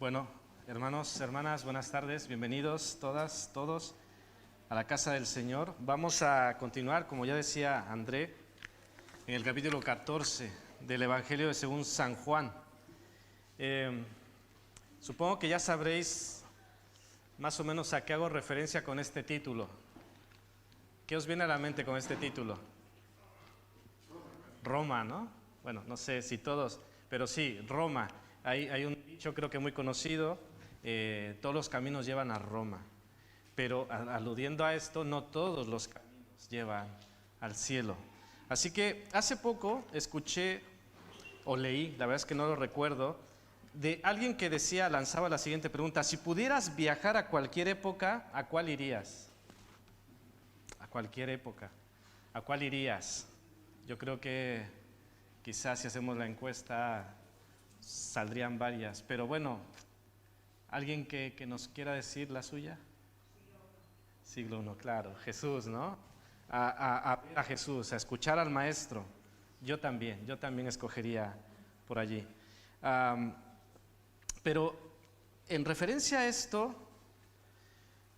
Bueno, hermanos, hermanas, buenas tardes, bienvenidos todas, todos a la casa del Señor. Vamos a continuar, como ya decía André, en el capítulo 14 del Evangelio de según San Juan. Supongo que ya sabréis más o menos a qué hago referencia con este título. ¿Qué os viene a la mente con este título? Roma, ¿no? Bueno, no sé si todos, pero sí, Roma. Hay un dicho creo que muy conocido, todos los caminos llevan a Roma, pero aludiendo a esto, no todos los caminos llevan al cielo. Así que hace poco escuché o leí, la verdad es que no lo recuerdo, de alguien que decía, lanzaba la siguiente pregunta: si pudieras viajar a cualquier época, ¿a cuál irías? A cualquier época, ¿a cuál irías? Yo creo que quizás si hacemos la encuesta saldrían varias, pero bueno, ¿alguien que nos quiera decir la suya? Siglo I, claro, Jesús, ¿no? A ver a Jesús, a escuchar al Maestro. Yo también escogería por allí. Pero en referencia a esto,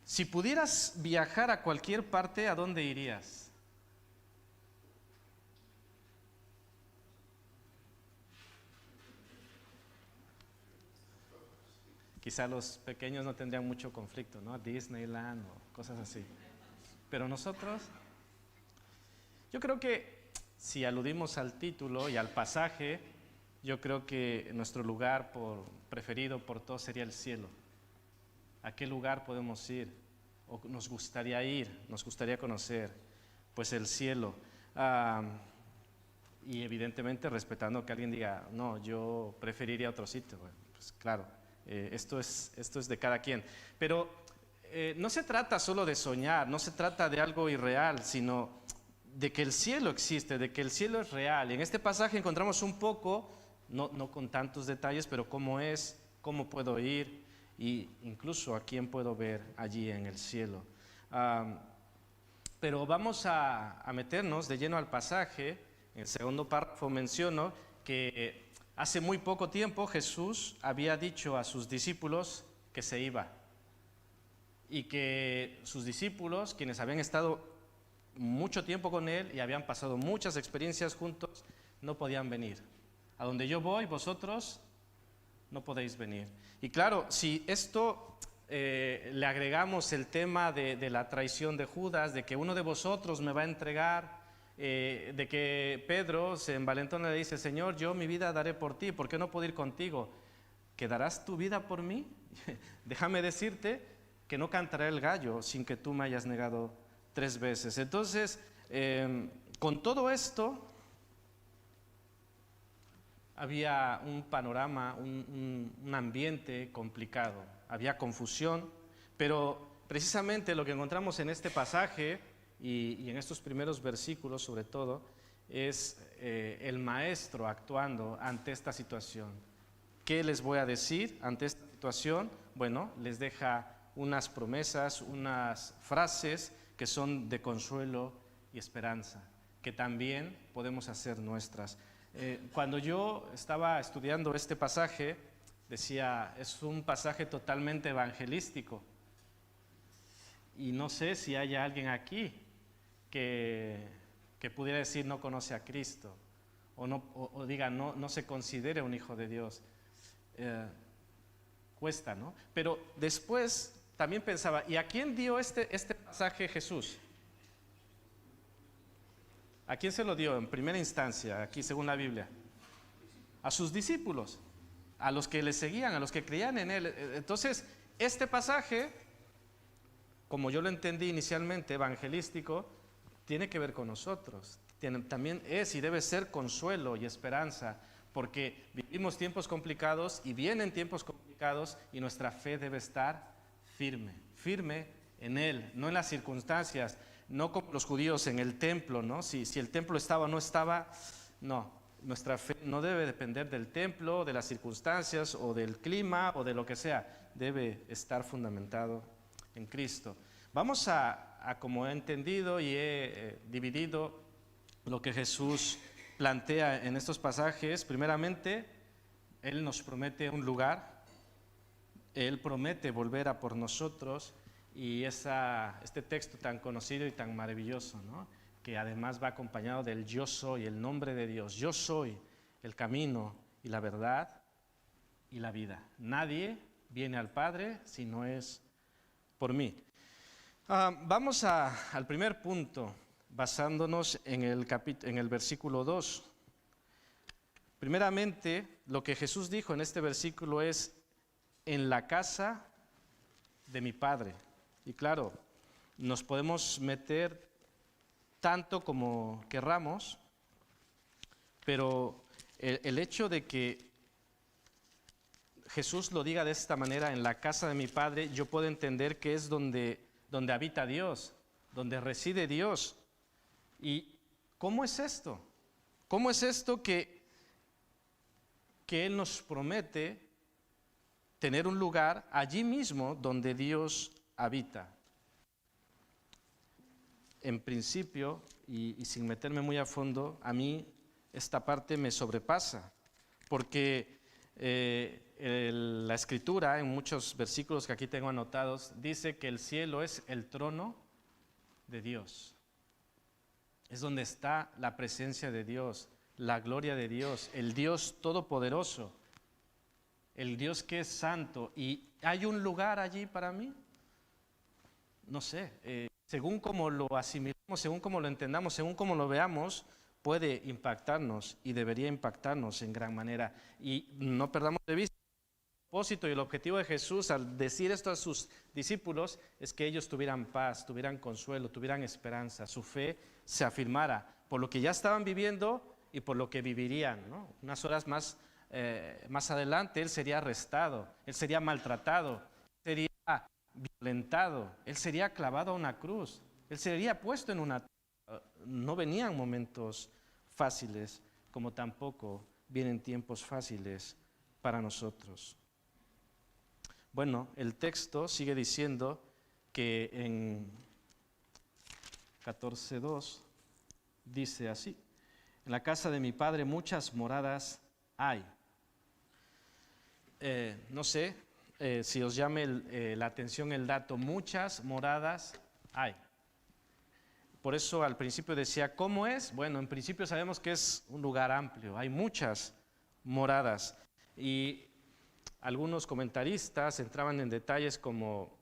si pudieras viajar a cualquier parte, ¿a dónde irías? Quizá los pequeños no tendrían mucho conflicto, ¿no? Disneyland o cosas así. Pero nosotros, yo creo que si aludimos al título y al pasaje, yo creo que nuestro lugar preferido por todos sería el cielo. ¿A qué lugar podemos ir? ¿O nos gustaría ir? ¿Nos gustaría conocer? Pues el cielo. Y evidentemente respetando que alguien diga, no, yo preferiría otro sitio. Bueno, pues claro. Esto es de cada quien. Pero no se trata solo de soñar, no se trata de algo irreal, sino de que el cielo existe, de que el cielo es real. Y en este pasaje encontramos un poco, no con tantos detalles, pero cómo es, cómo puedo ir e incluso a quién puedo ver allí en el cielo. Pero vamos a meternos de lleno al pasaje. En el segundo párrafo menciono que hace muy poco tiempo Jesús había dicho a sus discípulos que se iba y que sus discípulos, quienes habían estado mucho tiempo con él y habían pasado muchas experiencias juntos, no podían venir. A donde yo voy, vosotros no podéis venir. Y claro, si esto le agregamos el tema de la traición de Judas, de que uno de vosotros me va a entregar, de que Pedro se envalentona y le dice, Señor, yo mi vida daré por ti, ¿por qué no puedo ir contigo? ¿Quedarás tu vida por mí? Déjame decirte que no cantará el gallo sin que tú me hayas negado 3 veces. Entonces, con todo esto, había un panorama, un ambiente complicado, había confusión, pero precisamente lo que encontramos en este pasaje y en estos primeros versículos sobre todo, es el maestro actuando ante esta situación. ¿Qué les voy a decir ante esta situación? Bueno, les deja unas promesas, unas frases que son de consuelo y esperanza, que también podemos hacer nuestras. Cuando yo estaba estudiando este pasaje, decía, es un pasaje totalmente evangelístico. Y no sé si hay alguien aquí que pudiera decir no conoce a Cristo o diga no se considere un hijo de Dios. Cuesta, ¿no? Pero después también pensaba, ¿y a quién dio este pasaje Jesús? ¿A quién se lo dio en primera instancia, aquí según la Biblia? A sus discípulos, a los que le seguían, a los que creían en él. Entonces, este pasaje, como yo lo entendí inicialmente, evangelístico, tiene que ver con nosotros. También es y debe ser consuelo y esperanza, porque vivimos tiempos complicados y vienen tiempos complicados y nuestra fe debe estar firme, firme en Él, no en las circunstancias, no como los judíos en el templo, ¿no? Si el templo estaba o no estaba, no. Nuestra fe no debe depender del templo, de las circunstancias o del clima o de lo que sea, debe estar fundamentado en Cristo. Vamos a como he entendido y he dividido lo que Jesús plantea en estos pasajes. Primeramente, Él nos promete un lugar, Él promete volver a por nosotros y este texto tan conocido y tan maravilloso, ¿no? Que además va acompañado del yo soy, el nombre de Dios. Yo soy el camino y la verdad y la vida. Nadie viene al Padre si no es por mí. Vamos al primer punto, basándonos en el versículo 2. Primeramente, lo que Jesús dijo en este versículo es, en la casa de mi Padre. Y claro, nos podemos meter tanto como querramos, pero el hecho de que Jesús lo diga de esta manera, en la casa de mi Padre, yo puedo entender que es donde habita Dios, donde reside Dios. ¿Y cómo es esto? ¿Cómo es esto que Él nos promete tener un lugar allí mismo donde Dios habita? En principio, y sin meterme muy a fondo, a mí esta parte me sobrepasa, porque la Escritura, en muchos versículos que aquí tengo anotados, dice que el cielo es el trono de Dios. Es donde está la presencia de Dios, la gloria de Dios, el Dios todopoderoso, el Dios que es santo. ¿Y hay un lugar allí para mí? No sé, según como lo asimilemos, según como lo entendamos, según como lo veamos, puede impactarnos y debería impactarnos en gran manera. Y no perdamos de vista, el propósito y el objetivo de Jesús al decir esto a sus discípulos es que ellos tuvieran paz, tuvieran consuelo, tuvieran esperanza, su fe se afirmara por lo que ya estaban viviendo y por lo que vivirían, ¿no? Unas horas más adelante él sería arrestado, él sería maltratado, sería violentado, él sería clavado a una cruz, él sería puesto en una... No venían momentos fáciles, como tampoco vienen tiempos fáciles para nosotros. Bueno, el texto sigue diciendo que en 14:2 dice así: en la casa de mi Padre muchas moradas hay. No sé si os llame la atención el dato, muchas moradas hay. Por eso al principio decía, ¿cómo es? Bueno, en principio sabemos que es un lugar amplio, hay muchas moradas. Y algunos comentaristas entraban en detalles como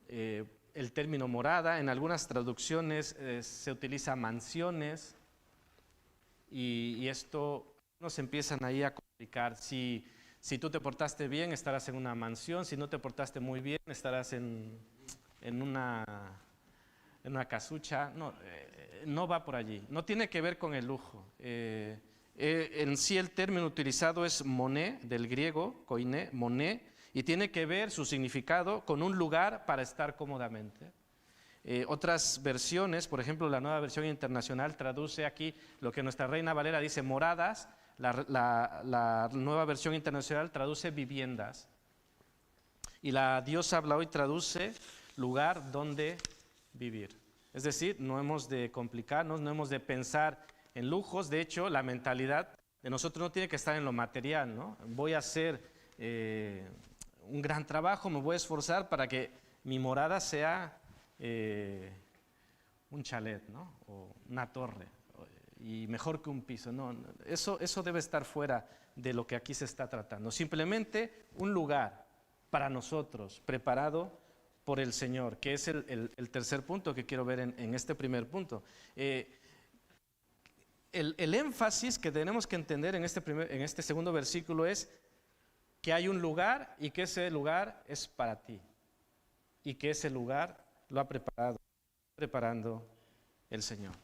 el término morada, en algunas traducciones se utiliza mansiones, y esto nos empiezan ahí a complicar. Si tú te portaste bien, estarás en una mansión; si no te portaste muy bien, estarás en una casucha. No va por allí, no tiene que ver con el lujo. En sí el término utilizado es moné, del griego, koiné, moné, y tiene que ver su significado con un lugar para estar cómodamente. Otras versiones, por ejemplo la Nueva Versión Internacional, traduce aquí lo que nuestra Reina Valera dice moradas, la Nueva Versión Internacional traduce viviendas. Y la Dios habla hoy traduce lugar donde vivir. Es decir, no hemos de complicarnos, no hemos de pensar en lujos. De hecho, la mentalidad de nosotros no tiene que estar en lo material, ¿no? Voy a hacer un gran trabajo, me voy a esforzar para que mi morada sea un chalet, ¿no? O una torre, y mejor que un piso. No, eso debe estar fuera de lo que aquí se está tratando. Simplemente un lugar para nosotros, preparado por el Señor, que es el tercer punto que quiero ver en este primer punto. El énfasis que tenemos que entender en este segundo versículo es que hay un lugar y que ese lugar es para ti, y que ese lugar lo ha preparando el Señor.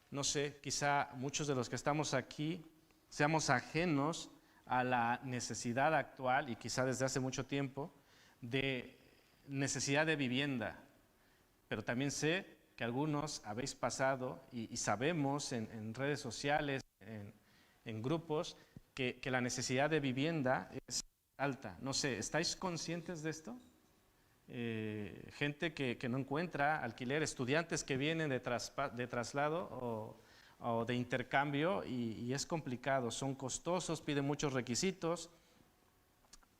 No sé, quizá muchos de los que estamos aquí seamos ajenos a la necesidad actual, y quizá desde hace mucho tiempo, de necesidad de vivienda, pero también sé que algunos habéis pasado y sabemos en redes sociales, en grupos, que la necesidad de vivienda es alta. No sé, ¿estáis conscientes de esto? Gente que no encuentra alquiler, estudiantes que vienen de traslado o de intercambio, y es complicado, son costosos, piden muchos requisitos.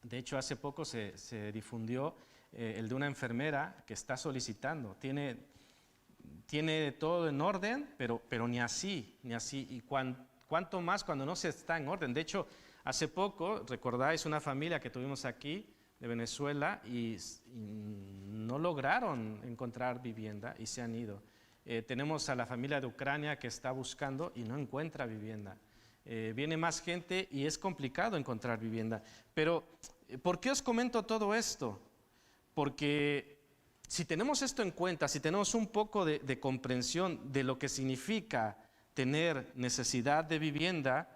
De hecho, hace poco se difundió el de una enfermera que está solicitando. Tiene todo en orden, pero ni así. Y cuánto más cuando no se está en orden. De hecho, hace poco, recordáis una familia que tuvimos aquí de Venezuela y no lograron encontrar vivienda y se han ido. Tenemos a la familia de Ucrania que está buscando y no encuentra vivienda. Viene más gente y es complicado encontrar vivienda. Pero, ¿por qué os comento todo esto? Porque si tenemos esto en cuenta, si tenemos un poco de comprensión de lo que significa tener necesidad de vivienda,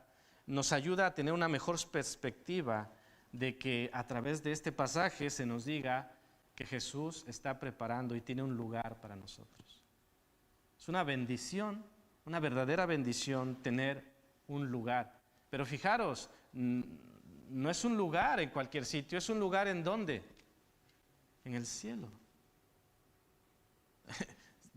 nos ayuda a tener una mejor perspectiva de que a través de este pasaje se nos diga que Jesús está preparando y tiene un lugar para nosotros. Es una bendición, una verdadera bendición tener un lugar. Pero fijaros, no es un lugar en cualquier sitio, es un lugar ¿en dónde? En el cielo.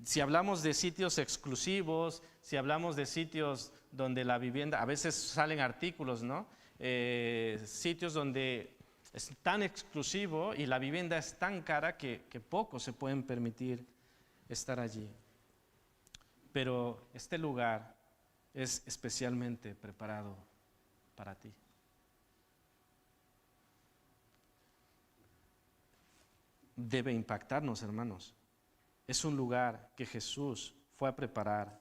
Si hablamos de sitios exclusivos, si hablamos de sitios donde la vivienda, a veces salen artículos, ¿no? Sitios donde es tan exclusivo y la vivienda es tan cara que pocos se pueden permitir estar allí. Pero este lugar es especialmente preparado para ti. Debe impactarnos, hermanos. Es un lugar que Jesús fue a preparar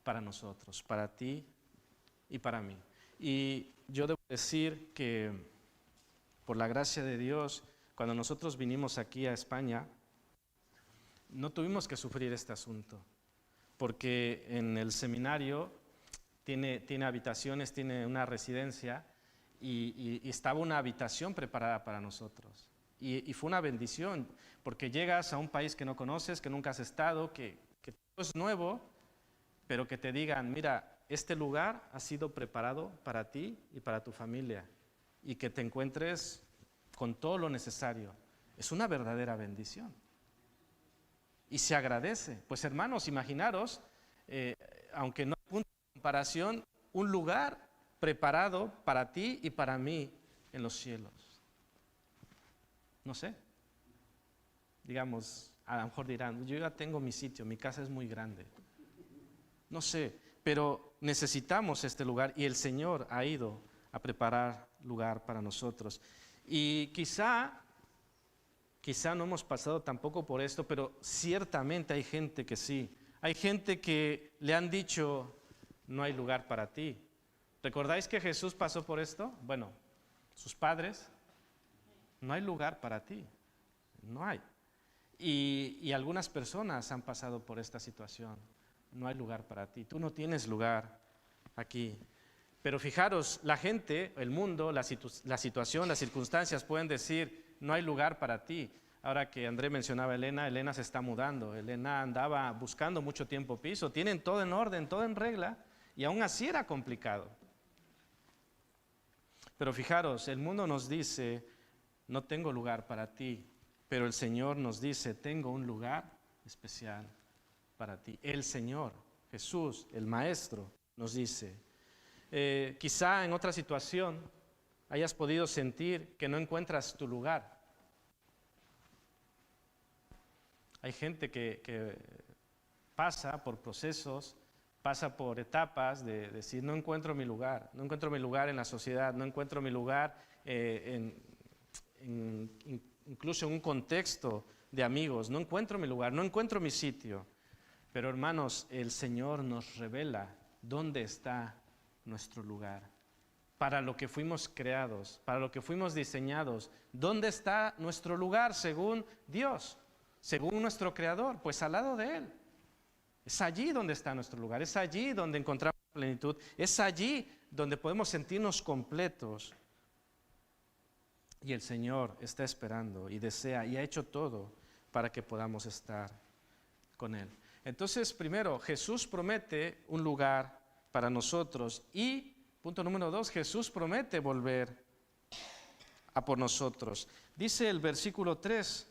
para nosotros, para ti y para mí. Y yo debo decir que por la gracia de Dios, cuando nosotros vinimos aquí a España, no tuvimos que sufrir este asunto, porque en el seminario tiene habitaciones, tiene una residencia y estaba una habitación preparada para nosotros. Y fue una bendición, porque llegas a un país que no conoces, que nunca has estado, que todo es nuevo, pero que te digan, mira, este lugar ha sido preparado para ti y para tu familia, y que te encuentres con todo lo necesario. Es una verdadera bendición. Y se agradece. Pues hermanos, imaginaros, aunque no hay punto de comparación, un lugar preparado para ti y para mí en los cielos. No sé, digamos, a lo mejor dirán, yo ya tengo mi sitio, mi casa es muy grande. No sé, pero necesitamos este lugar y el Señor ha ido a preparar lugar para nosotros. Y quizá no hemos pasado tampoco por esto, pero ciertamente hay gente que sí. Hay gente que le han dicho, no hay lugar para ti. ¿Recordáis que Jesús pasó por esto? Bueno, sus padres, no hay lugar para ti, no hay. Y algunas personas han pasado por esta situación, no hay lugar para ti, tú no tienes lugar aquí. Pero fijaros, la gente, el mundo, la situación, las circunstancias pueden decir, no hay lugar para ti. Ahora que André mencionaba a Elena se está mudando, Elena andaba buscando mucho tiempo piso, tienen todo en orden, todo en regla, y aún así era complicado. Pero fijaros, el mundo nos dice, no tengo lugar para ti, pero el Señor nos dice, tengo un lugar especial para ti. El Señor, Jesús, el Maestro, nos dice, quizá en otra situación hayas podido sentir que no encuentras tu lugar. Hay gente que pasa por procesos, pasa por etapas de decir, no encuentro mi lugar en la sociedad, no encuentro mi lugar incluso en un contexto de amigos, no encuentro mi lugar, no encuentro mi sitio. Pero hermanos, el Señor nos revela dónde está nuestro lugar, para lo que fuimos creados, para lo que fuimos diseñados. ¿Dónde está nuestro lugar según Dios, según nuestro Creador? Pues al lado de Él. Es allí donde está nuestro lugar, es allí donde encontramos plenitud, es allí donde podemos sentirnos completos. Y el Señor está esperando y desea y ha hecho todo para que podamos estar con Él. Entonces, primero, Jesús promete un lugar para nosotros y, punto número 2, Jesús promete volver a por nosotros. Dice el versículo 3,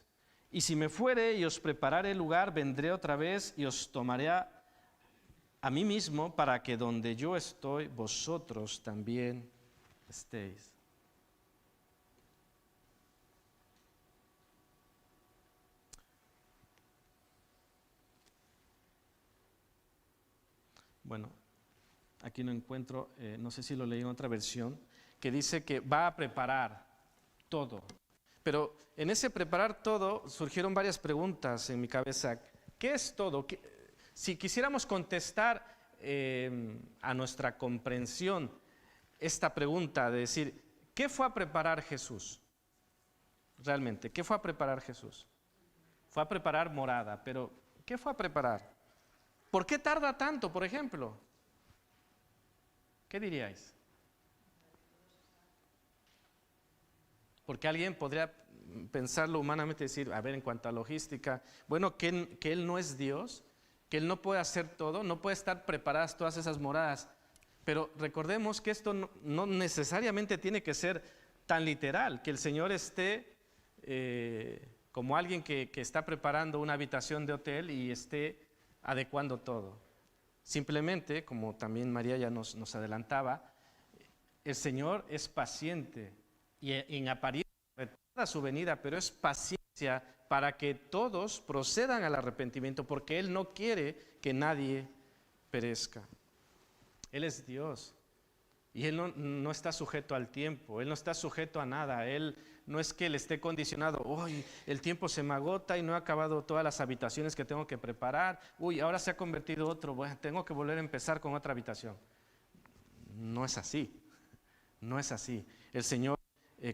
y si me fuere y os preparare el lugar, vendré otra vez y os tomaré a mí mismo para que donde yo estoy, vosotros también estéis. bueno, aquí no encuentro, no sé si lo leí en otra versión, que dice que va a preparar todo. Pero en ese preparar todo surgieron varias preguntas en mi cabeza. ¿Qué es todo? Si quisiéramos contestar a nuestra comprensión esta pregunta de decir, ¿qué fue a preparar Jesús? Realmente, ¿qué fue a preparar Jesús? Fue a preparar morada, pero ¿qué fue a preparar? ¿Por qué tarda tanto, por ejemplo? ¿Qué diríais? Porque alguien podría pensarlo humanamente y decir, a ver, en cuanto a logística, bueno, que Él no es Dios, que Él no puede hacer todo, no puede estar preparadas todas esas moradas. Pero recordemos que esto no necesariamente tiene que ser tan literal, que el Señor esté como alguien que está preparando una habitación de hotel y esté adecuando todo. Simplemente, como también María ya nos adelantaba, el Señor es paciente y en apariencia retarda su venida, pero es paciencia para que todos procedan al arrepentimiento, porque Él no quiere que nadie perezca. Él es Dios y Él no está sujeto al tiempo, Él no está sujeto a nada, Él no es que Él esté condicionado, uy, el tiempo se me agota y no he acabado todas las habitaciones que tengo que preparar, uy, ahora se ha convertido otro, bueno, tengo que volver a empezar con otra habitación. No es así, no es así. El Señor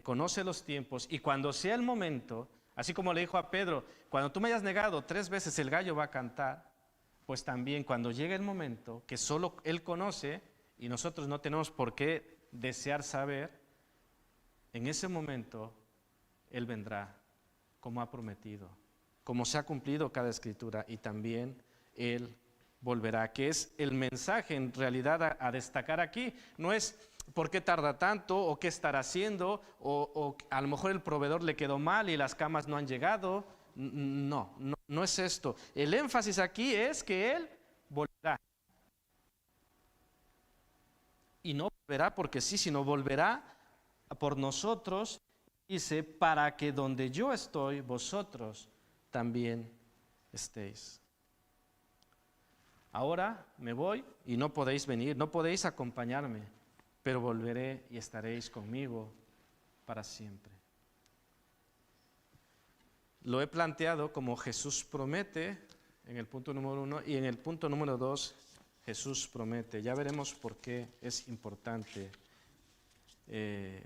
conoce los tiempos y cuando sea el momento, así como le dijo a Pedro, cuando tú me hayas negado 3 veces el gallo va a cantar, pues también cuando llegue el momento que solo Él conoce y nosotros no tenemos por qué desear saber, en ese momento Él vendrá como ha prometido, como se ha cumplido cada escritura y también Él volverá, que es el mensaje en realidad a destacar aquí. No es por qué tarda tanto o qué estará haciendo o a lo mejor el proveedor le quedó mal y las camas no han llegado. No es esto. El énfasis aquí es que Él volverá. Y no volverá porque sí, sino volverá por nosotros, dice, para que donde yo estoy, vosotros también estéis. Ahora me voy y no podéis venir, no podéis acompañarme, pero volveré y estaréis conmigo para siempre. Lo he planteado como Jesús promete en el punto número 1 y en el punto número 2 Jesús promete. Ya veremos por qué es importante el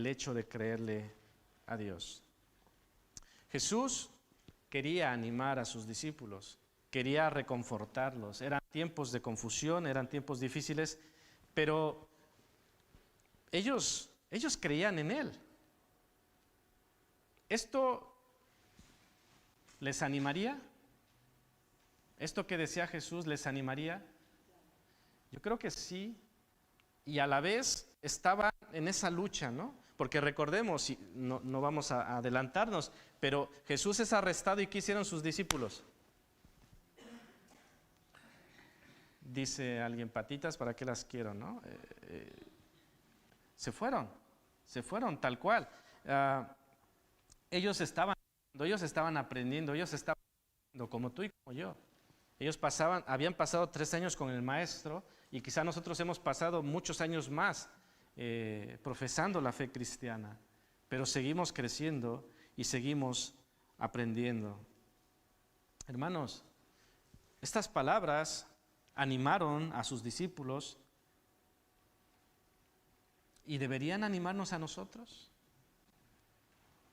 hecho de creerle a Dios. Jesús quería animar a sus discípulos, quería reconfortarlos. Eran tiempos de confusión, eran tiempos difíciles, pero ellos creían en Él. ¿Esto les animaría? ¿Esto que decía Jesús les animaría? Yo creo que sí, y a la vez estaban en esa lucha, ¿no? Porque recordemos, y no vamos a adelantarnos, pero Jesús es arrestado y ¿qué hicieron sus discípulos? Dice alguien, patitas, ¿para qué las quiero, no? Se fueron tal cual. Ellos estaban aprendiendo, ellos estaban aprendiendo como tú y como yo. Ellos habían pasado 3 años con el maestro y quizá nosotros hemos pasado muchos años más profesando la fe cristiana, pero seguimos creciendo y seguimos aprendiendo. Hermanos, estas palabras animaron a sus discípulos y deberían animarnos a nosotros.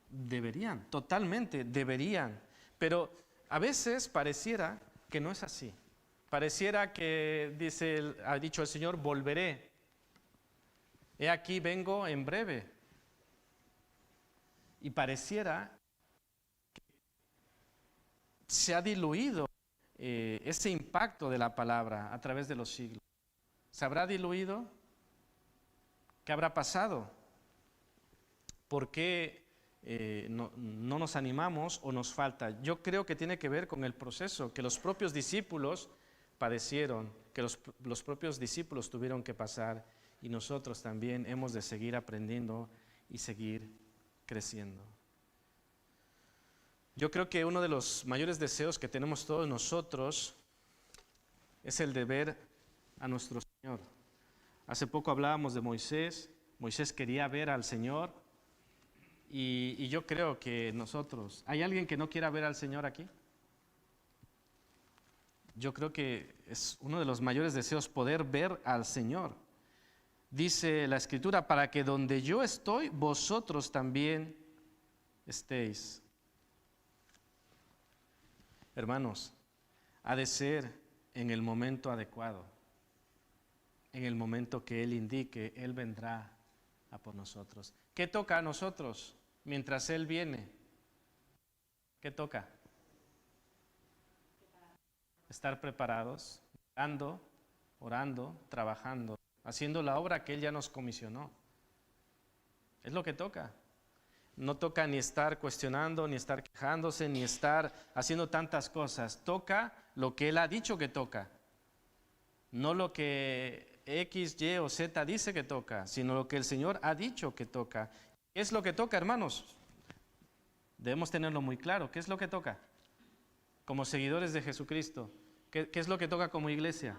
Deberían, totalmente, deberían, pero a veces pareciera que no es así. Pareciera que ha dicho el Señor, volveré. He aquí, vengo en breve. Y pareciera que se ha diluido ese impacto de la palabra a través de los siglos. ¿Se habrá diluido? ¿Qué habrá pasado? ¿Por qué no nos animamos o nos falta? Yo creo que tiene que ver con el proceso que los propios discípulos padecieron, que los propios discípulos tuvieron que pasar y nosotros también hemos de seguir aprendiendo y seguir creciendo. Yo creo que uno de los mayores deseos que tenemos todos nosotros es el de ver a nuestro Señor. Hace poco hablábamos de Moisés. Moisés quería ver al Señor y yo creo que nosotros... ¿Hay alguien que no quiera ver al Señor aquí? Yo creo que es uno de los mayores deseos poder ver al Señor. Dice la Escritura, para que donde yo estoy, vosotros también estéis. Hermanos, ha de ser en el momento adecuado, en el momento que Él indique, Él vendrá a por nosotros. ¿Qué toca a nosotros mientras Él viene? ¿Qué toca? Estar preparados, orando, trabajando, haciendo la obra que Él ya nos comisionó. Es lo que toca. No toca ni estar cuestionando, ni estar quejándose, ni estar haciendo tantas cosas. Toca lo que Él ha dicho que toca. No lo que X, Y o Z dice que toca, sino lo que el Señor ha dicho que toca. ¿Qué es lo que toca, hermanos? Debemos tenerlo muy claro. ¿Qué es lo que toca? Como seguidores de Jesucristo. ¿Qué es lo que toca como iglesia?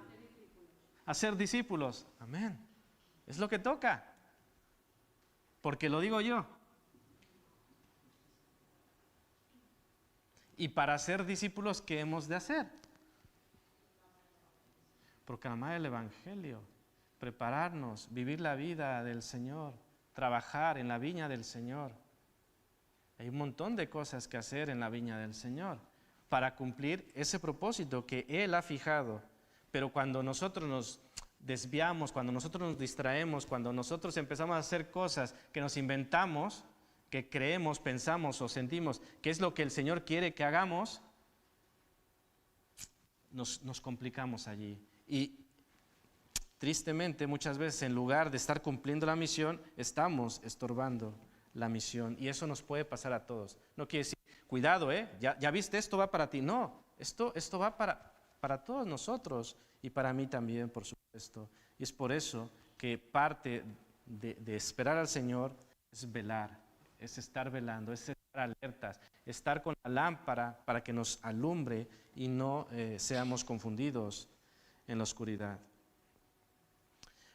Hacer discípulos. Amén. Es lo que toca. Porque lo digo yo. Y para ser discípulos, ¿qué hemos de hacer? Proclamar el Evangelio, prepararnos, vivir la vida del Señor, trabajar en la viña del Señor. Hay un montón de cosas que hacer en la viña del Señor para cumplir ese propósito que Él ha fijado. Pero cuando nosotros nos desviamos, cuando nosotros nos distraemos, cuando nosotros empezamos a hacer cosas que nos inventamos, que creemos, pensamos o sentimos que es lo que el Señor quiere que hagamos, nos complicamos allí. Y tristemente muchas veces en lugar de estar cumpliendo la misión, estamos estorbando la misión. Y eso nos puede pasar a todos. No quiere decir, cuidado, ya viste, esto va para ti. No, esto va para todos nosotros y para mí también, por supuesto. Y es por eso que parte de esperar al Señor es velar, es estar velando, es estar alertas, estar con la lámpara para que nos alumbre y no seamos confundidos en la oscuridad.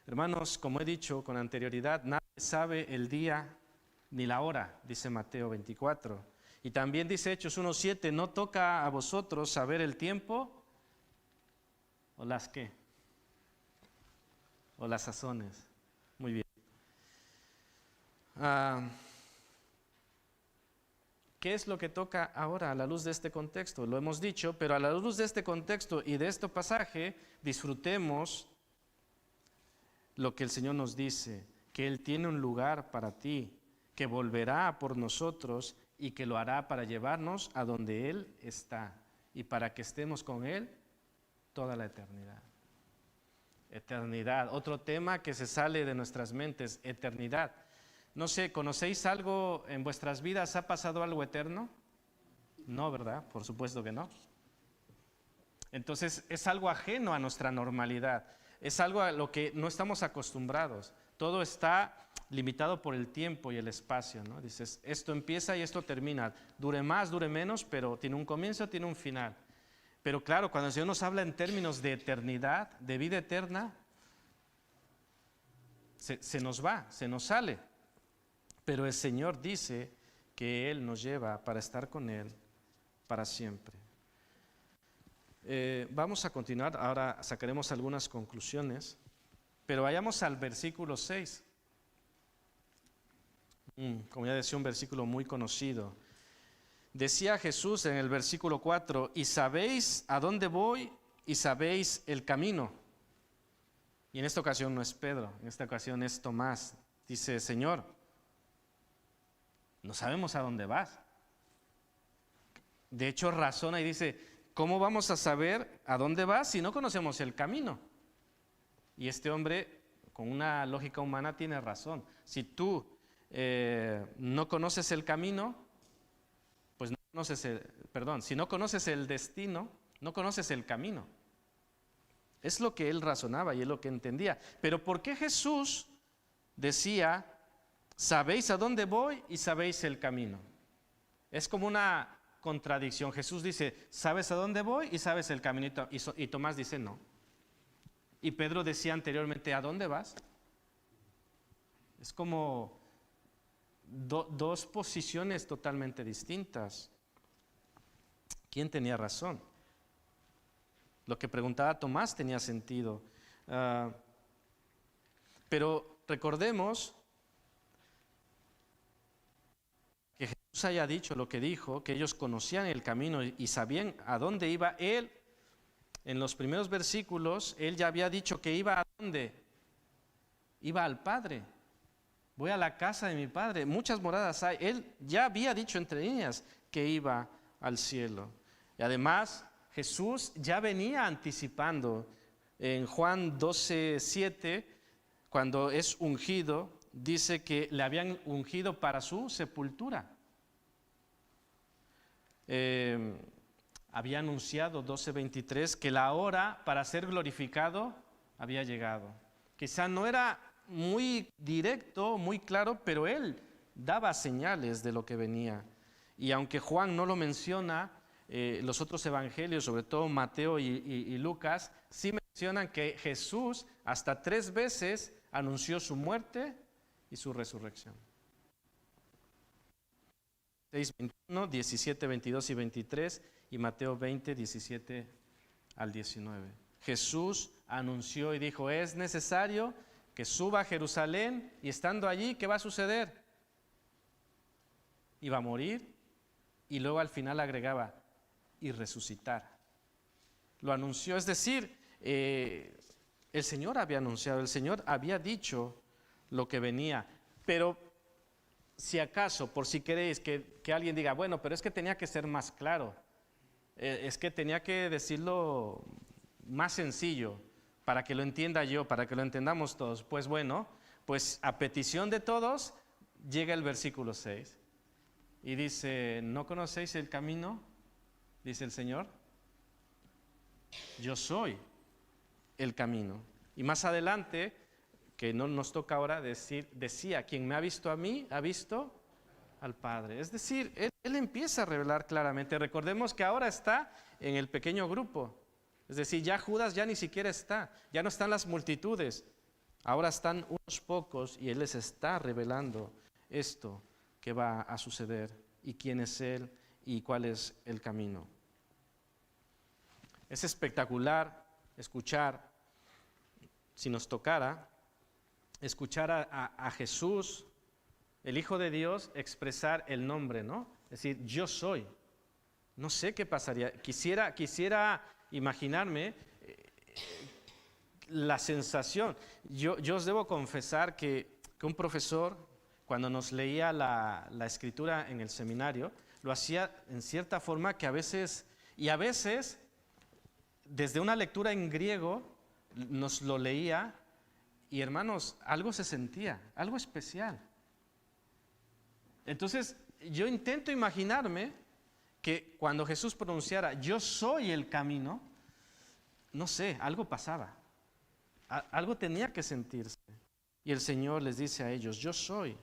Hermanos, como he dicho con anterioridad, nadie sabe el día ni la hora, dice Mateo 24. Y también dice Hechos 1:7, no toca a vosotros saber el tiempo o las qué, o las sazones. Muy bien. ¿Qué es lo que toca ahora a la luz de este contexto? Lo hemos dicho, pero a la luz de este contexto y de este pasaje, disfrutemos lo que el Señor nos dice, que Él tiene un lugar para ti, que volverá por nosotros y que lo hará para llevarnos a donde Él está y para que estemos con Él toda la eternidad. Eternidad, otro tema que se sale de nuestras mentes, eternidad. No sé, ¿conocéis algo en vuestras vidas? ¿Ha pasado algo eterno? No, ¿verdad? Por supuesto que no. Entonces es algo ajeno a nuestra normalidad, es algo a lo que no estamos acostumbrados. Todo está limitado por el tiempo y el espacio, ¿no? Dices, esto empieza y esto termina. Dure más, dure menos, pero tiene un comienzo, tiene un final. Pero claro, cuando el Señor nos habla en términos de eternidad, de vida eterna, se nos va, se nos sale. Pero el Señor dice que Él nos lleva para estar con Él para siempre. Vamos a continuar, ahora sacaremos algunas conclusiones, pero vayamos al versículo 6. Como ya decía, un versículo muy conocido. Decía Jesús en el versículo 4, y sabéis a dónde voy y sabéis el camino. Y en esta ocasión no es Pedro, en esta ocasión es Tomás. Dice, Señor, no sabemos a dónde vas. De hecho, razona y dice, ¿cómo vamos a saber a dónde vas si no conocemos el camino? Y este hombre, con una lógica humana, tiene razón. Si tú no conoces el camino, pues no conoces si no conoces el destino, no conoces el camino. Es lo que él razonaba y es lo que entendía. Pero ¿por qué Jesús decía, sabéis a dónde voy y sabéis el camino? Es como una contradicción. Jesús dice, ¿sabes a dónde voy y sabes el camino? Y Tomás dice, no. Y Pedro decía anteriormente, ¿a dónde vas? Es como dos posiciones totalmente distintas. ¿Quién tenía razón? Lo que preguntaba Tomás tenía sentido. Pero recordemos que Jesús haya dicho lo que dijo, que ellos conocían el camino y sabían a dónde iba. Él, en los primeros versículos, él ya había dicho que iba a dónde. Iba al Padre. Voy a la casa de mi Padre. Muchas moradas hay. Él ya había dicho entre líneas que iba al cielo. Y además, Jesús ya venía anticipando en Juan 12:7, cuando es ungido, dice que le habían ungido para su sepultura. Había anunciado 12:23 que la hora para ser glorificado había llegado. Quizá no era muy directo, muy claro, pero él daba señales de lo que venía. Y aunque Juan no lo menciona, los otros evangelios, sobre todo Mateo y Lucas, sí mencionan que Jesús hasta 3 veces anunció su muerte y su resurrección. 6:21, 17, 22 y 23 y Mateo 20, 17 al 19. Jesús anunció y dijo, es necesario que suba a Jerusalén y estando allí, ¿qué va a suceder? Iba a morir y luego al final agregaba, y resucitar. Lo anunció, es decir, el Señor había anunciado, el Señor había dicho lo que venía, pero si acaso, por si queréis que alguien diga, bueno, pero es que tenía que ser más claro, es que tenía que decirlo más sencillo, para que lo entienda yo, para que lo entendamos todos. Pues bueno, pues a petición de todos llega el versículo 6 y dice, ¿no conocéis el camino? Dice el Señor, yo soy el camino. Y más adelante, que no nos toca ahora decía, quien me ha visto a mí, ha visto al Padre. Es decir, él empieza a revelar claramente. Recordemos que ahora está en el pequeño grupo. Es decir, ya Judas ya ni siquiera está, ya no están las multitudes. Ahora están unos pocos y Él les está revelando esto que va a suceder y quién es Él y cuál es el camino. Es espectacular escuchar, si nos tocara, escuchar a Jesús, el Hijo de Dios, expresar el nombre, ¿no? Es decir, yo soy. No sé qué pasaría. Quisiera imaginarme la sensación. Yo os debo confesar que un profesor, cuando nos leía la escritura en el seminario, lo hacía en cierta forma que a veces, desde una lectura en griego, nos lo leía y hermanos, algo se sentía, algo especial. Entonces, yo intento imaginarme que cuando Jesús pronunciara, yo soy el camino, no sé, algo pasaba, algo tenía que sentirse. Y el Señor les dice a ellos, yo soy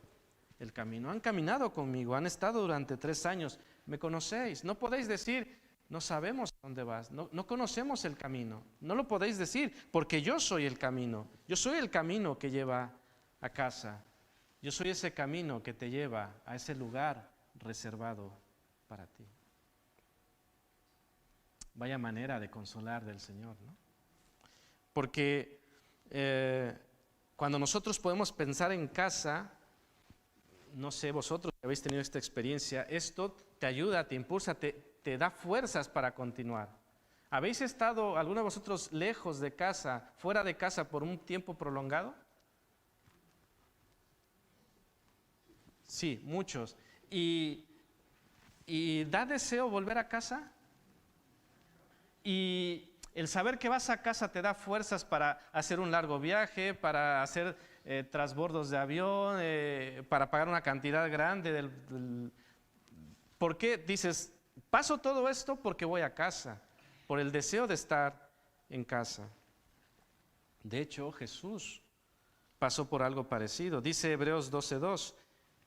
el camino. Han caminado conmigo, han estado durante 3 años, me conocéis. No podéis decir, no sabemos dónde vas, no conocemos el camino. No lo podéis decir, porque yo soy el camino. Yo soy el camino que lleva a casa. Yo soy ese camino que te lleva a ese lugar reservado para ti. Vaya manera de consolar del Señor, ¿no? Porque cuando nosotros podemos pensar en casa, no sé vosotros que habéis tenido esta experiencia, esto te ayuda, te impulsa, te da fuerzas para continuar. ¿Habéis estado, alguno de vosotros, lejos de casa, fuera de casa por un tiempo prolongado? Sí, muchos. ¿Y da deseo volver a casa? Y el saber que vas a casa te da fuerzas para hacer un largo viaje, para hacer transbordos de avión, para pagar una cantidad grande. ¿Por qué dices, paso todo esto porque voy a casa? Por el deseo de estar en casa. De hecho, Jesús pasó por algo parecido. Dice Hebreos 12:2,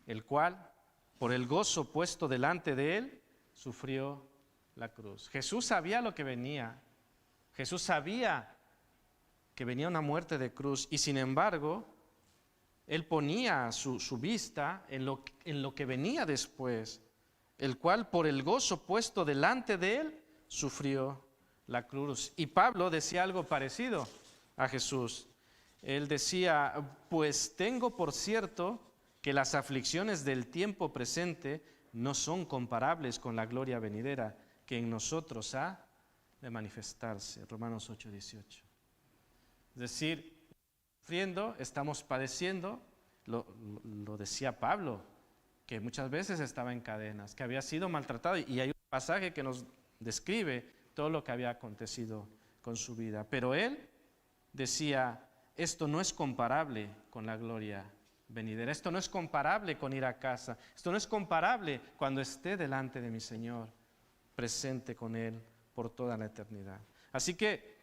el cual, por el gozo puesto delante de él, sufrió la cruz. Jesús sabía lo que venía. Jesús sabía que venía una muerte de cruz, y sin embargo, él ponía su vista en lo que venía después, el cual por el gozo puesto delante de él, sufrió la cruz. Y Pablo decía algo parecido a Jesús. Él decía, pues tengo por cierto que las aflicciones del tiempo presente no son comparables con la gloria venidera que en nosotros ha de manifestarse. Romanos 8:18. Es decir, sufriendo, estamos padeciendo, lo decía Pablo, que muchas veces estaba en cadenas, que había sido maltratado, y hay un pasaje que nos describe todo lo que había acontecido con su vida. Pero él decía, esto no es comparable con la gloria venidera, esto no es comparable con ir a casa, esto no es comparable cuando esté delante de mi Señor, presente con Él por toda la eternidad. Así que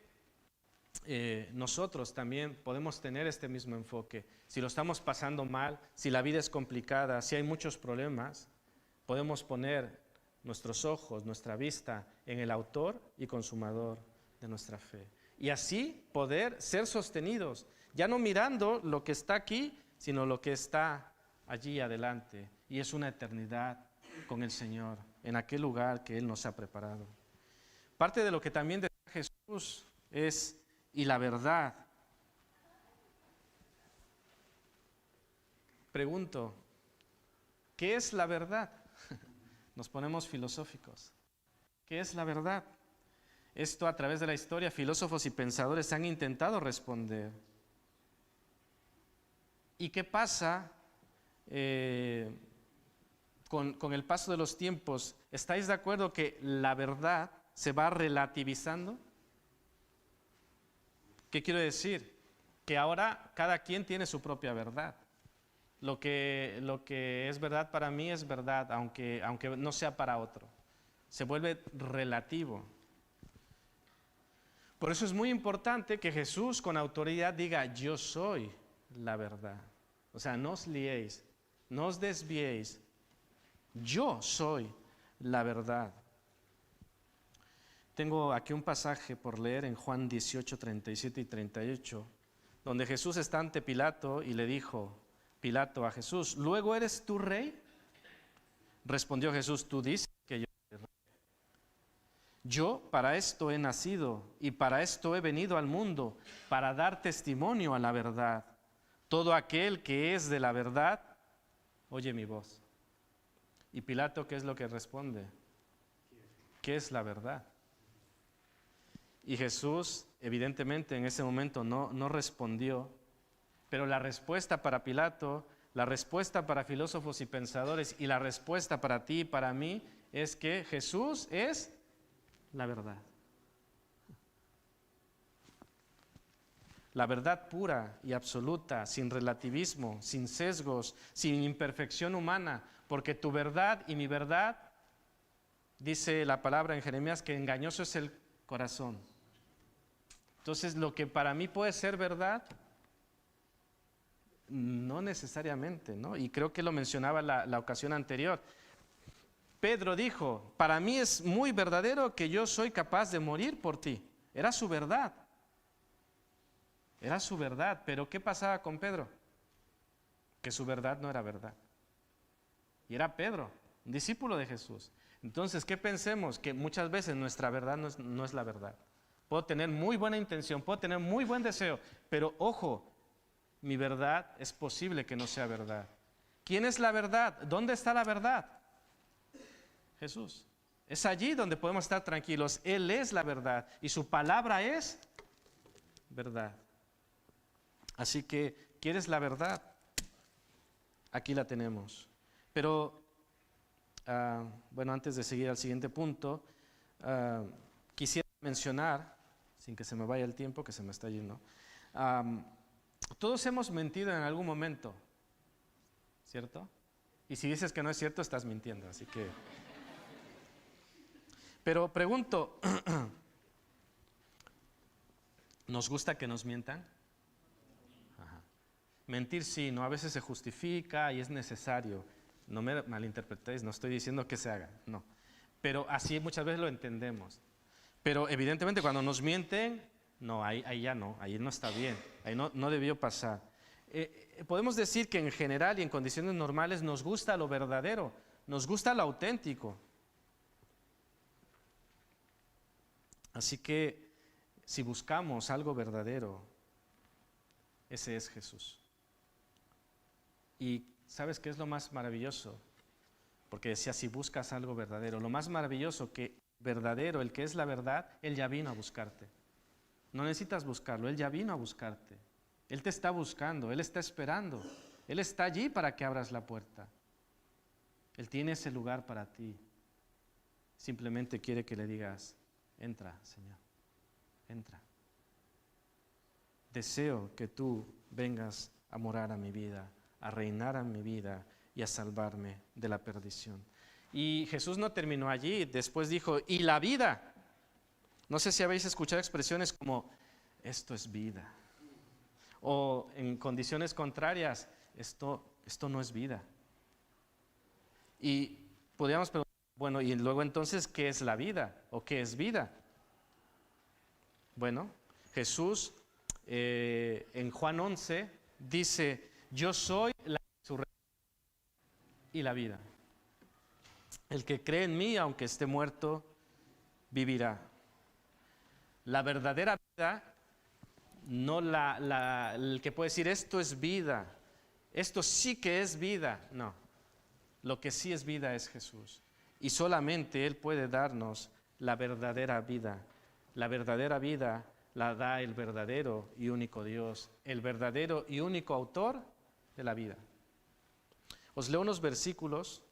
nosotros también podemos tener este mismo enfoque. Si lo estamos pasando mal, si la vida es complicada, si hay muchos problemas, podemos poner nuestros ojos, nuestra vista en el autor y consumador de nuestra fe. Y así poder ser sostenidos, ya no mirando lo que está aquí, sino lo que está allí adelante. Y es una eternidad con el Señor, en aquel lugar que Él nos ha preparado. Parte de lo que también decía Jesús es, y la verdad. Pregunto, ¿qué es la verdad? Nos ponemos filosóficos. ¿Qué es la verdad? Esto a través de la historia, filósofos y pensadores han intentado responder. ¿Y qué pasa con el paso de los tiempos? ¿Estáis de acuerdo que la verdad se va relativizando? ¿Qué quiero decir? Que ahora cada quien tiene su propia verdad. Lo que es verdad para mí es verdad, aunque no sea para otro. Se vuelve relativo. Por eso es muy importante que Jesús con autoridad diga, yo soy la verdad. O sea, no os liéis, no os desviéis. Yo soy la verdad. Tengo aquí un pasaje por leer en Juan 18, 37 y 38, donde Jesús está ante Pilato y le dijo Pilato a Jesús, ¿luego eres tú rey? Respondió Jesús, tú dices que yo soy rey. Yo para esto he nacido y para esto he venido al mundo, para dar testimonio a la verdad. Todo aquel que es de la verdad, oye mi voz. Y Pilato, ¿qué es lo que responde? ¿Qué es la verdad? Y Jesús, evidentemente, en ese momento no respondió, pero la respuesta para Pilato, la respuesta para filósofos y pensadores y la respuesta para ti y para mí es que Jesús es la verdad. La verdad pura y absoluta, sin relativismo, sin sesgos, sin imperfección humana, porque tu verdad y mi verdad, dice la palabra en Jeremías, que engañoso es el corazón. Entonces, lo que para mí puede ser verdad, no necesariamente, ¿no? Y creo que lo mencionaba la ocasión anterior. Pedro dijo, para mí es muy verdadero que yo soy capaz de morir por ti. Era su verdad. Era su verdad, pero ¿qué pasaba con Pedro? Que su verdad no era verdad. Y era Pedro, un discípulo de Jesús. Entonces, ¿qué pensemos? Que muchas veces nuestra verdad no es la verdad. Puedo tener muy buena intención, puedo tener muy buen deseo, pero ojo, mi verdad es posible que no sea verdad. ¿Quién es la verdad? ¿Dónde está la verdad? Jesús. Es allí donde podemos estar tranquilos. Él es la verdad y su palabra es verdad. Así que, ¿quieres la verdad? Aquí la tenemos. Pero, bueno, antes de seguir al siguiente punto, quisiera mencionar, sin que se me vaya el tiempo, que se me está yendo, todos hemos mentido en algún momento, ¿cierto? Y si dices que no es cierto, estás mintiendo, así que... Pero pregunto, ¿nos gusta que nos mientan? Ajá. Mentir sí, ¿no? A veces se justifica y es necesario. No me malinterpretéis, no estoy diciendo que se haga, no. Pero así muchas veces lo entendemos. Pero evidentemente cuando nos mienten, No, ahí ya no, ahí no está bien, ahí no debió pasar. Podemos decir que en general y en condiciones normales nos gusta lo verdadero, nos gusta lo auténtico. Así que si buscamos algo verdadero, ese es Jesús. Y ¿sabes qué es lo más maravilloso? Porque decía, si buscas algo verdadero, lo más maravilloso que verdadero, el que es la verdad, Él ya vino a buscarte. No necesitas buscarlo, Él ya vino a buscarte. Él te está buscando, Él está esperando. Él está allí para que abras la puerta. Él tiene ese lugar para ti. Simplemente quiere que le digas, entra, Señor, entra. Deseo que tú vengas a morar a mi vida, a reinar a mi vida y a salvarme de la perdición. Y Jesús no terminó allí, después dijo, y la vida. No sé si habéis escuchado expresiones como, esto es vida. O en condiciones contrarias, esto no es vida. Y podríamos preguntar, bueno, y luego entonces, ¿qué es la vida? ¿O qué es vida? Bueno, Jesús en Juan 11 dice, yo soy la resurrección y la vida. El que cree en mí, aunque esté muerto, vivirá. La verdadera vida, no el que puede decir esto es vida, esto sí que es vida, no. Lo que sí es vida es Jesús. Y solamente Él puede darnos la verdadera vida. La verdadera vida la da el verdadero y único Dios, el verdadero y único autor de la vida. Os leo unos versículos.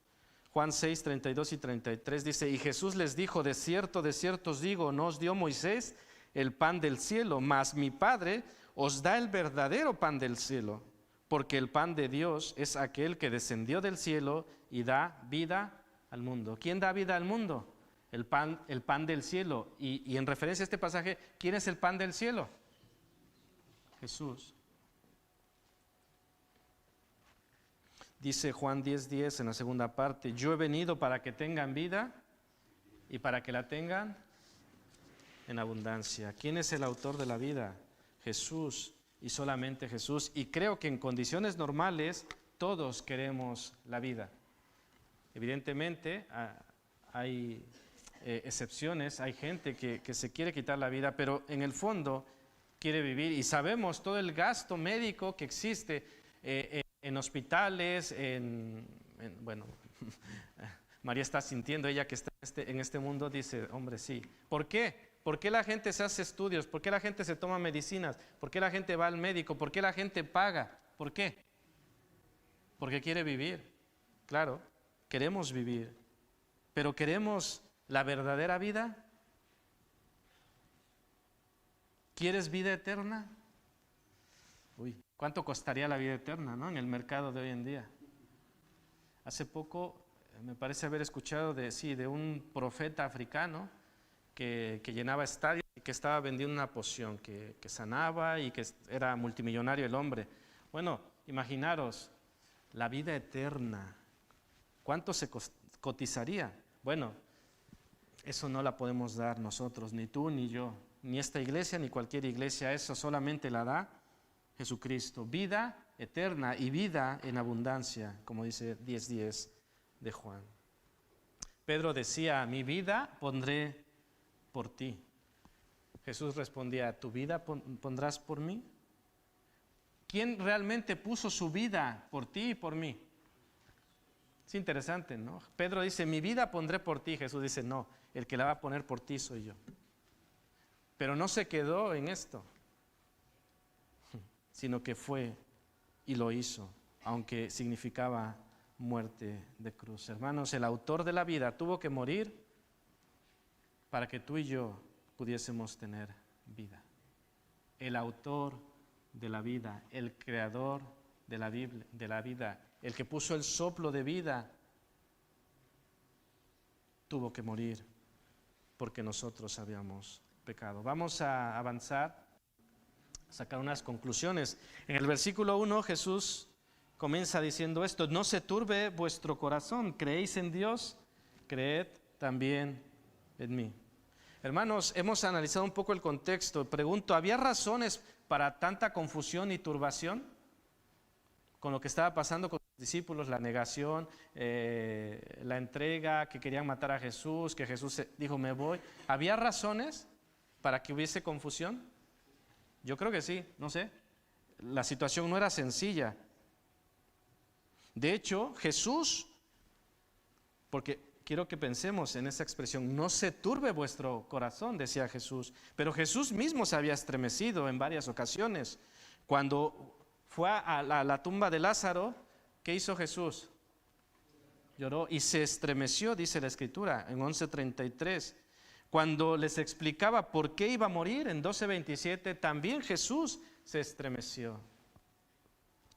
Juan 6, 32 y 33 dice, y Jesús les dijo, de cierto os digo, no os dio Moisés el pan del cielo, mas mi Padre os da el verdadero pan del cielo, porque el pan de Dios es aquel que descendió del cielo y da vida al mundo. ¿Quién da vida al mundo? El pan del cielo. Y en referencia a este pasaje, ¿quién es el pan del cielo? Jesús. Dice Juan 10:10 en la segunda parte, yo he venido para que tengan vida y para que la tengan en abundancia. ¿Quién es el autor de la vida? Jesús y solamente Jesús. Y creo que en condiciones normales todos queremos la vida. Evidentemente hay excepciones, hay gente que se quiere quitar la vida, pero en el fondo quiere vivir. Y sabemos todo el gasto médico que existe en hospitales, bueno, María está sintiendo, ella que está en este mundo, dice, hombre, sí. ¿Por qué? ¿Por qué la gente se hace estudios? ¿Por qué la gente se toma medicinas? ¿Por qué la gente va al médico? ¿Por qué la gente paga? ¿Por qué? Porque quiere vivir. Claro, queremos vivir. Pero ¿queremos la verdadera vida? ¿Quieres vida eterna? Uy, ¿cuánto costaría la vida eterna, ¿no? En el mercado de hoy en día. Hace poco me parece haber escuchado de un profeta africano que llenaba estadios y que estaba vendiendo una poción que sanaba y que era multimillonario el hombre. Bueno, imaginaros, la vida eterna, ¿cuánto se cotizaría? Bueno, eso no la podemos dar nosotros, ni tú ni yo, ni esta iglesia ni cualquier iglesia, eso solamente la da Jesucristo. Vida eterna y vida en abundancia, como dice 10:10 de Juan. Pedro decía, mi vida pondré por ti. Jesús respondía, ¿tu vida pondrás por mí? ¿Quién realmente puso su vida por ti y por mí? Es interesante, ¿no? Pedro dice, mi vida pondré por ti. Jesús dice, no, el que la va a poner por ti soy yo. Pero no se quedó en esto, sino que fue y lo hizo, aunque significaba muerte de cruz. Hermanos, el autor de la vida tuvo que morir para que tú y yo pudiésemos tener vida. El autor de la vida, el creador de la vida, el que puso el soplo de vida, tuvo que morir porque nosotros habíamos pecado. Vamos a avanzar, a sacar unas conclusiones. En el versículo 1 Jesús comienza diciendo esto, no se turbe vuestro corazón, creéis en Dios, creed también en mí. Hermanos, hemos analizado un poco el contexto. Pregunto, ¿había razones para tanta confusión y turbación con lo que estaba pasando con los discípulos, la negación, la entrega, que querían matar a Jesús, que Jesús dijo, me voy? ¿Había razones para que hubiese confusión? Yo creo que sí, no sé. La situación no era sencilla. De hecho, Jesús, porque quiero que pensemos en esa expresión, no se turbe vuestro corazón, decía Jesús. Pero Jesús mismo se había estremecido en varias ocasiones. Cuando fue a la tumba de Lázaro, ¿qué hizo Jesús? Lloró y se estremeció, dice la Escritura, en 11:33. Cuando les explicaba por qué iba a morir, en 12:27, también Jesús se estremeció,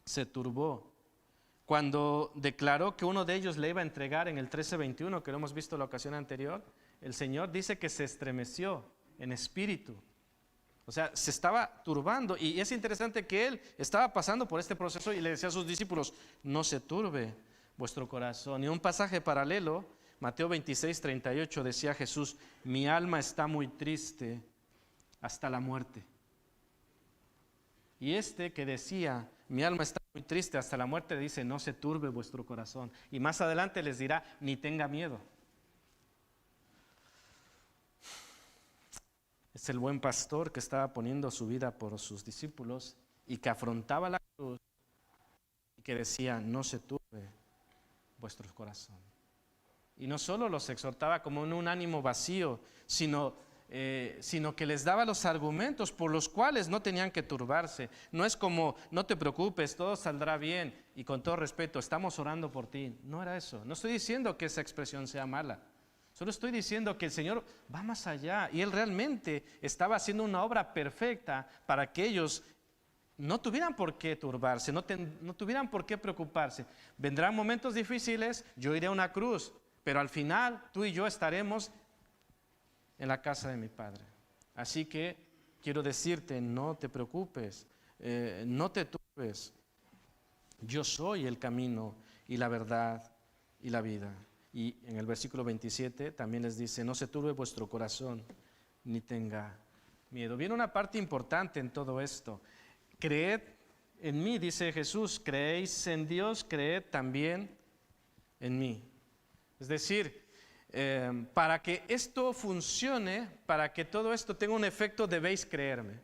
se turbó. Cuando declaró que uno de ellos le iba a entregar en el 13:21, que lo hemos visto la ocasión anterior, el Señor dice que se estremeció en espíritu. O sea, se estaba turbando. Y es interesante que Él estaba pasando por este proceso y le decía a sus discípulos, no se turbe vuestro corazón. Y un pasaje paralelo, Mateo 26:38, decía Jesús, mi alma está muy triste hasta la muerte. Y este que decía, mi alma está muy triste hasta la muerte, dice, no se turbe vuestro corazón. Y más adelante les dirá, ni tenga miedo. Es el buen pastor que estaba poniendo su vida por sus discípulos y que afrontaba la cruz y que decía, no se turbe vuestro corazón. Y no solo los exhortaba como en un ánimo vacío, sino que les daba los argumentos por los cuales no tenían que turbarse. No es como, no te preocupes, todo saldrá bien y con todo respeto, estamos orando por ti. No era eso. No estoy diciendo que esa expresión sea mala. Solo estoy diciendo que el Señor va más allá y Él realmente estaba haciendo una obra perfecta para que ellos no tuvieran por qué turbarse, no tuvieran por qué preocuparse. Vendrán momentos difíciles, yo iré a una cruz, pero al final tú y yo estaremos en la casa de mi Padre. Así que quiero decirte, no te preocupes, no te turbes. Yo soy el camino y la verdad y la vida. Y en el versículo 27 también les dice, no se turbe vuestro corazón, ni tenga miedo. Viene una parte importante en todo esto. Creed en mí, dice Jesús, creéis en Dios, creed también en mí. Es decir, para que esto funcione, para que todo esto tenga un efecto, debéis creerme.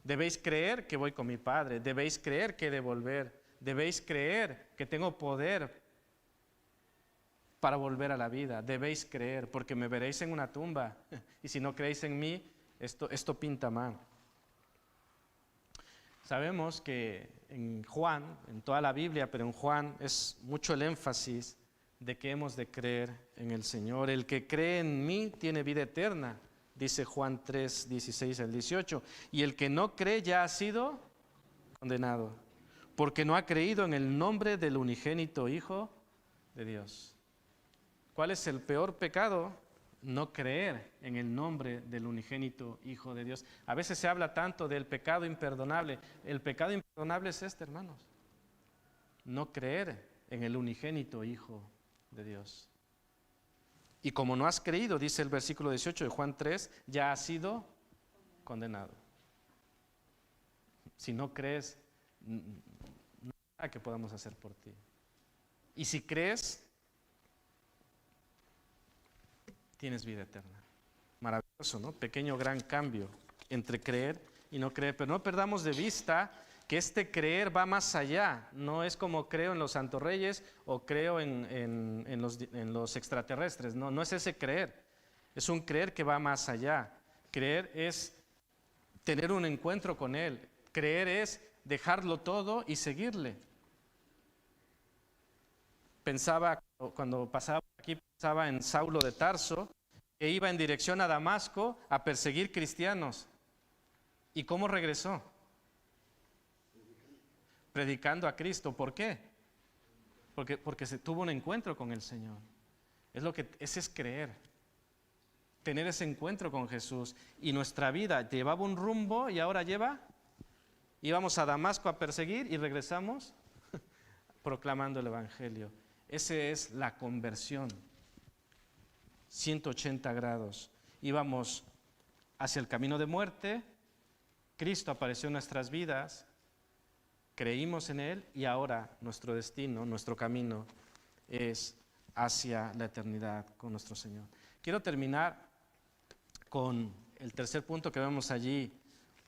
Debéis creer que voy con mi Padre, debéis creer que he de volver, debéis creer que tengo poder para volver a la vida, debéis creer, porque me veréis en una tumba, y si no creéis en mí, esto pinta mal. Sabemos que en Juan, en toda la Biblia, pero en Juan es mucho el énfasis de que hemos de creer en el Señor. El que cree en mí tiene vida eterna, dice Juan 3:16-18, y el que no cree ya ha sido condenado, porque no ha creído en el nombre del unigénito Hijo de Dios. ¿Cuál es el peor pecado? No creer en el nombre del unigénito Hijo de Dios. A veces se habla tanto del pecado imperdonable. El pecado imperdonable es este, hermanos. No creer en el unigénito Hijo de Dios. Y como no has creído, dice el versículo 18 de Juan 3, ya has sido condenado. Si no crees, no hay nada que podamos hacer por ti. Y si crees, tienes vida eterna. Maravilloso, ¿no? Pequeño gran cambio entre creer y no creer. Pero no perdamos de vista que este creer va más allá. No es como creo en los santos reyes o creo en los extraterrestres. No es ese creer. Es un creer que va más allá. Creer es tener un encuentro con Él. Creer es dejarlo todo y seguirle. Cuando pasaba por aquí, pensaba en Saulo de Tarso, que iba en dirección a Damasco a perseguir cristianos. ¿Y cómo regresó? Predicando a Cristo. ¿Por qué? Porque se tuvo un encuentro con el Señor. Ese es creer. Tener ese encuentro con Jesús. Y nuestra vida llevaba un rumbo y ahora íbamos a Damasco a perseguir y regresamos proclamando el Evangelio. Esa es la conversión. 180 grados. Íbamos hacia el camino de muerte, Cristo apareció en nuestras vidas, creímos en Él y ahora nuestro destino, nuestro camino es hacia la eternidad con nuestro Señor. Quiero terminar con el tercer punto que vemos allí,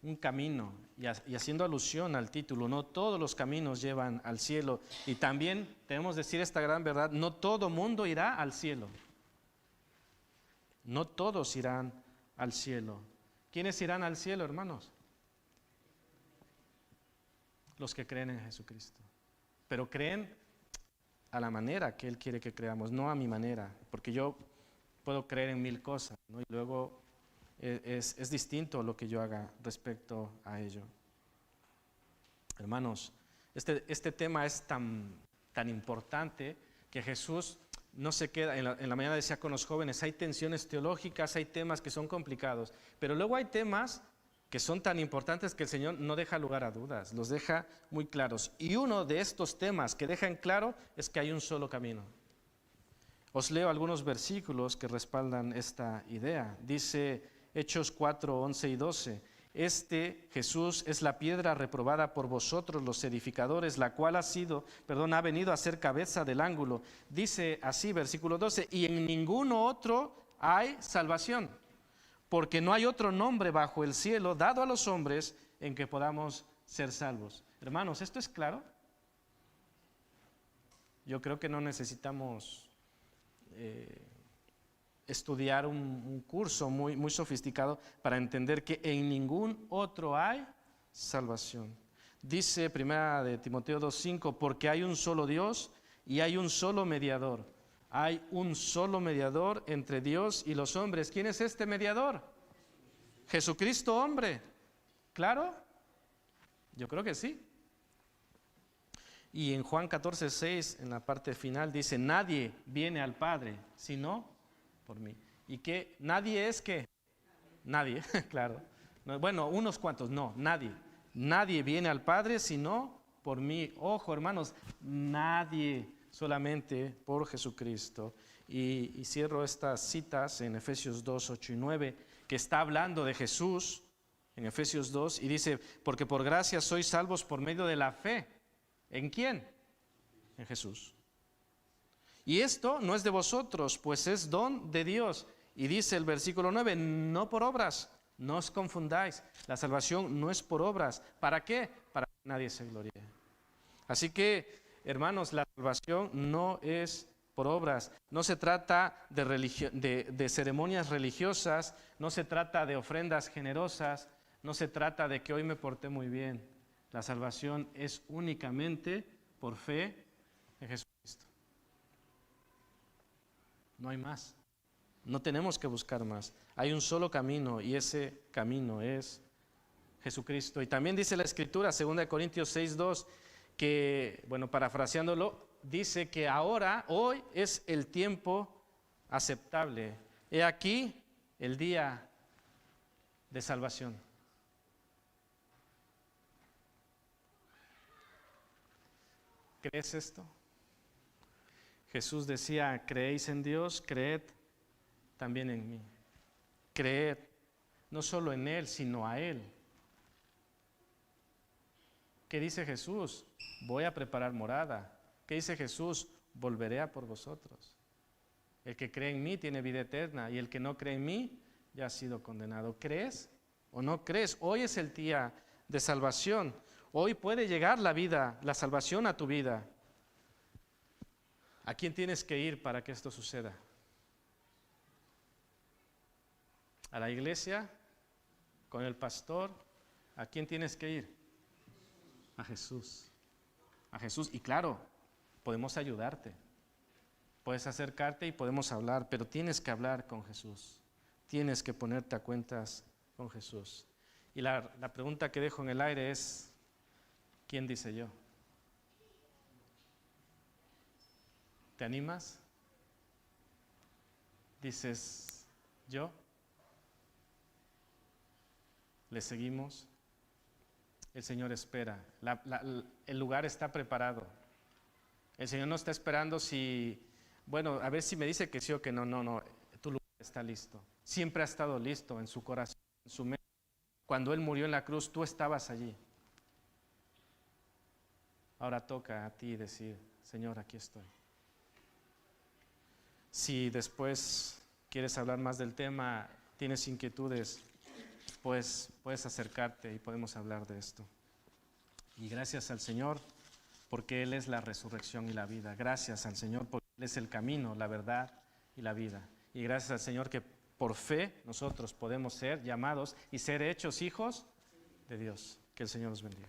un camino, y haciendo alusión al título, no todos los caminos llevan al cielo, y también debemos decir esta gran verdad, no todo mundo irá al cielo, no todos irán al cielo. ¿Quiénes irán al cielo, hermanos? Los que creen en Jesucristo, pero creen a la manera que Él quiere que creamos, no a mi manera, porque yo puedo creer en 1000 cosas, ¿no? Y luego es distinto lo que yo haga respecto a ello. Hermanos, este tema es tan importante que Jesús no se queda, en la mañana decía con los jóvenes, hay tensiones teológicas, hay temas que son complicados, pero luego hay temas que son tan importantes que el Señor no deja lugar a dudas, los deja muy claros. Y uno de estos temas que deja en claro es que hay un solo camino. Os leo algunos versículos que respaldan esta idea. Dice Hechos 4, 11 y 12. Este Jesús es la piedra reprobada por vosotros los edificadores, la cual ha venido a ser cabeza del ángulo. Dice así, versículo 12, y en ninguno otro hay salvación, porque no hay otro nombre bajo el cielo dado a los hombres en que podamos ser salvos. Hermanos, ¿esto es claro? Yo creo que no necesitamos estudiar un curso muy sofisticado para entender que en ningún otro hay salvación. Dice 1 Timoteo 2:5, porque hay un solo Dios y hay un solo mediador. Hay un solo mediador entre Dios y los hombres. ¿Quién es este mediador? Jesucristo, hombre. ¿Claro? Yo creo que sí. Y en Juan 14:6, en la parte final, dice, nadie viene al Padre, sino por mí. ¿Y qué? ¿Nadie es qué? Nadie, claro. Bueno, unos cuantos, no, nadie. Nadie viene al Padre, sino por mí. Ojo, hermanos, nadie, solamente por Jesucristo. Y cierro estas citas en Efesios 2, 8 y 9, que está hablando de Jesús, en Efesios 2, y dice, porque por gracia sois salvos por medio de la fe. ¿En quién? En Jesús. Y esto no es de vosotros, pues es don de Dios. Y dice el versículo 9, no por obras, no os confundáis. La salvación no es por obras. ¿Para qué? Para que nadie se gloríe. Así que, hermanos, la salvación no es por obras. No se trata de ceremonias religiosas, no se trata de ofrendas generosas, no se trata de que hoy me porté muy bien. La salvación es únicamente por fe en Jesucristo. No hay más. No tenemos que buscar más. Hay un solo camino y ese camino es Jesucristo. Y también dice la Escritura, 2 Corintios 6:2, que, bueno, parafraseándolo, dice que ahora, hoy es el tiempo aceptable. He aquí el día de salvación. ¿Crees esto? Jesús decía, creéis en Dios, creed también en mí. Creed no solo en Él, sino a Él. ¿Qué dice Jesús? Voy a preparar morada. ¿Qué dice Jesús? Volveré a por vosotros. El que cree en mí tiene vida eterna y el que no cree en mí ya ha sido condenado. ¿Crees o no crees? Hoy es el día de salvación. Hoy puede llegar la vida, la salvación a tu vida. ¿A quién tienes que ir para que esto suceda? ¿A la iglesia? ¿Con el pastor? ¿A quién tienes que ir? A Jesús. A Jesús. Y claro, podemos ayudarte. Puedes acercarte y podemos hablar, pero tienes que hablar con Jesús. Tienes que ponerte a cuentas con Jesús. Y la pregunta que dejo en el aire es, ¿quién dice yo? ¿Te animas? Dices, ¿yo? ¿Le seguimos? El Señor espera. El lugar está preparado. El Señor no está esperando si, bueno, a ver si me dice que sí o que no. No. Tu lugar está listo. Siempre ha estado listo en su corazón, en su mente. Cuando Él murió en la cruz, tú estabas allí. Ahora toca a ti decir, Señor, aquí estoy. Si después quieres hablar más del tema, tienes inquietudes, pues puedes acercarte y podemos hablar de esto. Y gracias al Señor, porque Él es la resurrección y la vida. Gracias al Señor, porque Él es el camino, la verdad y la vida. Y gracias al Señor que por fe nosotros podemos ser llamados y ser hechos hijos de Dios. Que el Señor nos bendiga.